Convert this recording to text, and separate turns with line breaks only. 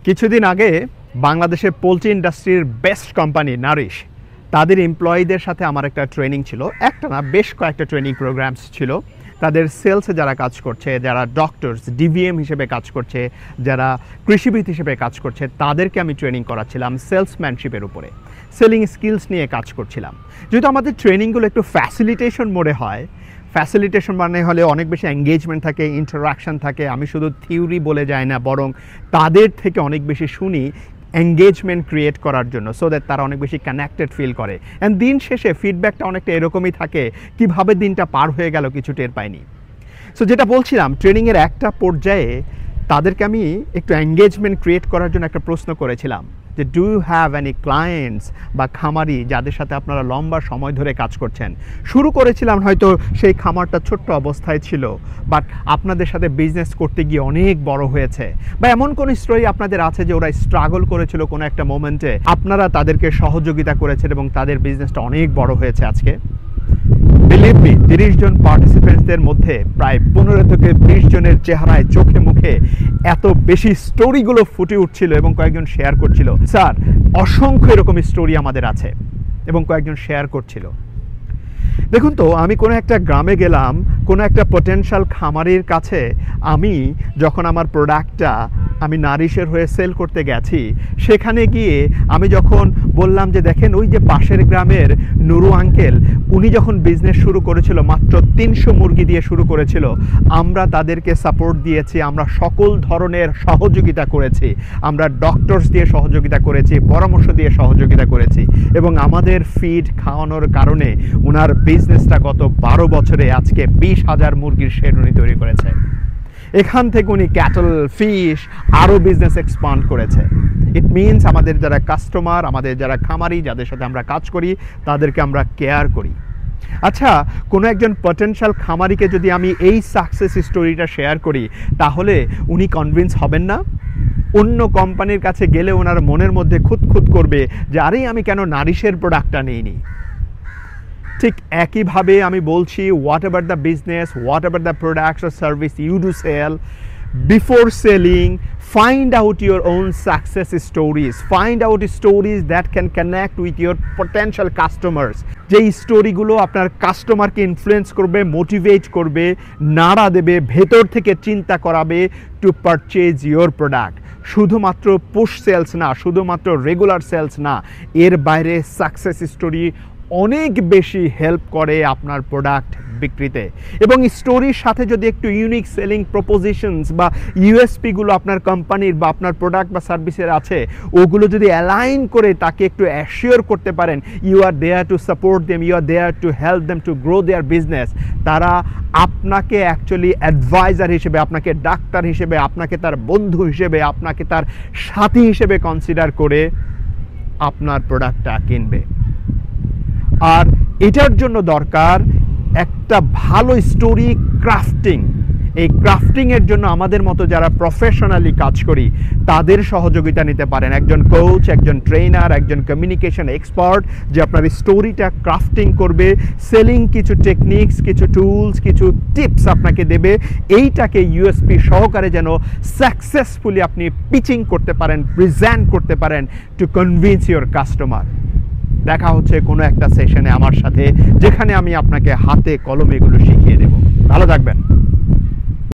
কিছুদিন আগে বাংলাদেশের পোলট্রি ইন্ডাস্ট্রির বেস্ট কোম্পানি নারিশ তাদের এমপ্লয়ীদের সাথে আমার একটা ট্রেনিং ছিল, একটা না বেশ কয়েকটা ট্রেনিং প্রোগ্রামস ছিল। তাদের সেলসে যারা কাজ করছে, যারা ডক্টরস ডিভিএম হিসেবে কাজ করছে, যারা কৃষিবিদ হিসেবে কাজ করছে, তাদেরকে আমি ট্রেনিং করাচ্ছিলাম সেলসম্যানশিপের উপরে, সেলিং স্কিলস নিয়ে কাজ করছিলাম। যেহেতু আমাদের ট্রেনিংগুলো একটু ফ্যাসিলিটেশন মোডে হয়, ফ্যাসিলিটেশন মানে হলে অনেক বেশি এঙ্গেজমেন্ট থাকে, ইন্টারাকশান থাকে। আমি শুধু থিওরি বলে যাই না, বরং তাদের থেকে অনেক বেশি শুনি এঙ্গেজমেন্ট ক্রিয়েট করার জন্য, সো দ্যাট তারা অনেক বেশি কানেক্টেড ফিল করে। অ্যান্ড দিন শেষে ফিডব্যাকটা অনেকটা এরকমই থাকে, কিভাবে দিনটা পার হয়ে গেল কিছু টের পাইনি। সো যেটা বলছিলাম, ট্রেনিংয়ের একটা পর্যায়ে তাদেরকে আমি একটু এঙ্গেজমেন্ট ক্রিয়েট করার জন্য একটা প্রশ্ন করেছিলাম যে do you have any clients বা খামারি যাদের সাথে আপনারা লম্বা সময় ধরে কাজ করছেন। শুরু করেছিলাম হয়তো সেই খামারটা ছোট্ট অবস্থায় ছিল, বাট আপনাদের সাথে বিজনেস করতে গিয়ে অনেক বড় হয়েছে, বা এমন কোন স্টোরি আপনাদের আছে যে ওরা স্ট্রাগল করেছিল কোনো একটা মোমেন্টে, আপনারা তাদেরকে সহযোগিতা করেছেন এবং তাদের বিজনেসটা অনেক বড় হয়েছে আজকে। বিলিভ মি, 30 জন পার্টিসিপেন্টসদের মধ্যে প্রায় 15 থেকে 20 জনের চেহারায় চোখে মুখে এত বেশি স্টোরিগুলো ফুটে উঠছিল এবং কয়েকজন শেয়ার করছিল। স্যার, অসংখ্য এরকম স্টোরি আমাদের আছে এবং কয়েকজন শেয়ার করছিল। দেখুন তো, আমি কোনো একটা গ্রামে গেলাম, কোনো একটা পটেনশিয়াল খামারির কাছে আমি যখন আমার প্রোডাক্টটা আমি নারিশের হয়ে সেল করতে গেছি, সেখানে গিয়ে আমি যখন বললাম যে দেখেন ওই যে পাশের গ্রামের নুরু আঙ্কেল, উনি যখন বিজনেস শুরু করেছিল মাত্র 300 মুরগি দিয়ে শুরু করেছিল, আমরা তাদেরকে সাপোর্ট দিয়েছি, আমরা সকল ধরনের সহযোগিতা করেছি, আমরা ডক্টরস দিয়ে সহযোগিতা করেছি, পরামর্শ দিয়ে সহযোগিতা করেছি, এবং আমাদের ফিড খাওয়ানোর কারণে ওনার বিজনেসটা গত 12 বছরে আজকে 20,000 মুরগির শেড উনি তৈরি করেছে। এখান থেকে উনি ক্যাটল, ফিশ আরও বিজনেস এক্সপান্ড করেছে। ইট মিনস আমাদের যারা কাস্টমার, আমাদের যারা খামারি, যাদের সাথে আমরা কাজ করি, তাদেরকে আমরা কেয়ার করি। আচ্ছা, কোনো একজন পটেনশিয়াল খামারিকে যদি আমি এই সাকসেস স্টোরিটা শেয়ার করি, তাহলে উনি কনভিন্স হবেন না? অন্য কোম্পানির কাছে গেলে ওনার মনের মধ্যে খুঁতখুত করবে যে আরে আমি কেন নারিশের প্রোডাক্টটা নিইনি। ঠিক একইভাবে আমি বলছি, whatever the business, whatever the products or service you do sell, before selling find out your own success stories, find out stories that can connect with your potential customers, যেই স্টোরিগুলো আপনার কাস্টমারকে influence করবে, motivate করবে, নাড়া দেবে, ভেতর থেকে চিন্তা করাবে টু পারচেজ ইয়োর প্রোডাক্ট। শুধুমাত্র পুশ সেলস না, শুধুমাত্র রেগুলার সেলস না, এর বাইরে সাকসেস স্টোরি অনেক বেশি হেল্প করে আপনার প্রোডাক্ট বিক্রিতে। এবং স্টোরির সাথে যদি একটু ইউনিক সেলিং প্রপোজিশনস বা ইউএসপিগুলো আপনার কোম্পানির বা আপনার প্রোডাক্ট বা সার্ভিসের আছে, ওগুলো যদি অ্যালাইন করে তাকে একটু অ্যাসিওর করতে পারেন you are there to support them, you are there to help them to grow their business, তারা আপনাকে অ্যাকচুয়ালি অ্যাডভাইজার হিসেবে, আপনাকে ডাক্তার হিসেবে, আপনাকে তার বন্ধু হিসেবে, আপনাকে তার সাথী হিসেবে কনসিডার করে আপনার প্রোডাক্টটা কিনবে। আর এটার জন্য দরকার একটা ভালো স্টোরি ক্রাফটিং। এই ক্রাফটিংয়ের জন্য আমাদের মতো যারা প্রফেশনালি কাজ করি তাদের সহযোগিতা নিতে পারেন। একজন কোচ, একজন ট্রেনার, একজন কমিউনিকেশন এক্সপার্ট যে আপনার স্টোরিটা ক্রাফটিং করবে, সেলিং কিছু টেকনিক্স, কিছু টুলস, কিছু টিপস আপনাকে দেবে, এইটাকে ইউএসপি সহকারে যেন সাকসেসফুলি আপনি পিচিং করতে পারেন, প্রেজেন্ট করতে পারেন টু কনভিন্স ইউর কাস্টমার। দেখা হচ্ছে কোনো একটা সেশনে আমার সাথে, যেখানে আমি আপনাকে হাতে কলমে এগুলো শিখিয়ে দেব। ভালো থাকবেন।